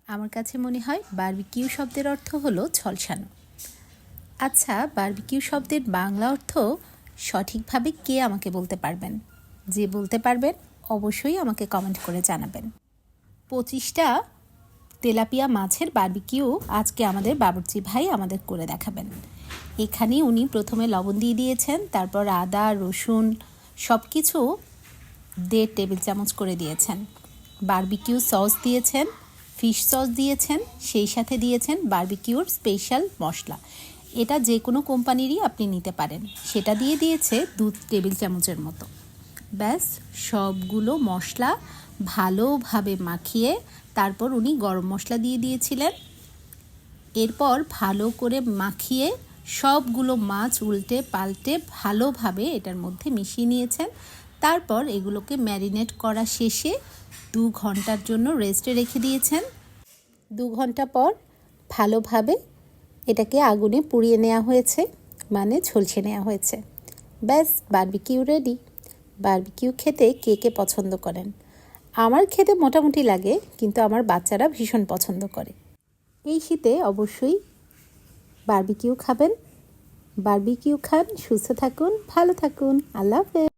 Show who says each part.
Speaker 1: আমার কাছে মনে হয় বারবিকিউ শব্দের অর্থ হলো ঝলসানো। আচ্ছা, বারবিকিউ শব্দের বাংলা অর্থ সঠিকভাবে কে আমাকে বলতে পারবেন? যে বলতে পারবেন অবশ্যই আমাকে কমেন্ট করে জানাবেন। 25টা তেলাপিয়া মাছের বারবিকিউ আজকে আমাদের বাবুর্চি ভাই আমাদের করে দেখাবেন। এখানে উনি প্রথমে লবণ দিয়ে দিয়েছেন, তারপর আদা রসুন সব কিছু 1.5 টেবিল চামচ করে দিয়েছেন। বারবিকিউ সস দিয়েছেন, ফিশ সস দিয়েছেন, সেই সাথে দিয়েছেন বারবিকিউর স্পেশাল মশলা। এটা যে কোনো কোম্পানিরই আপনি নিতে পারেন। সেটা দিয়ে দিয়েছে 2 টেবিল চামচের মতো। ব্যাস সবগুলো মশলা ভালোভাবে মাখিয়ে তারপর উনি গরম মশলা দিয়ে দিয়েছিলেন। এরপর ভালো করে মাখিয়ে সবগুলো মাছ উল্টে পাল্টে ভালোভাবে এটার মধ্যে মিশিয়ে নিয়েছেন। তারপর এগুলোকে ম্যারিনেট করা শেষে 2 ঘন্টার জন্য রেস্টে রেখে দিয়েছেন। 2 ঘন্টা পর ভালোভাবে এটাকে আগুনে পুড়িয়ে নেওয়া হয়েছে, মানে ঝলসে নেওয়া হয়েছে। ব্যাস বারবিকিউ রেডি। বারবিকিউ খেতে কে কে পছন্দ করেন? আমার খেতে মোটামুটি লাগে, কিন্তু আমার বাচ্চারা ভীষণ পছন্দ করে। এই শীতে অবশ্যই বারবিকিউ খাবেন। বারবিকিউ খান, সুস্থ থাকুন, ভালো থাকুন। আল্লাহ হাফেজ।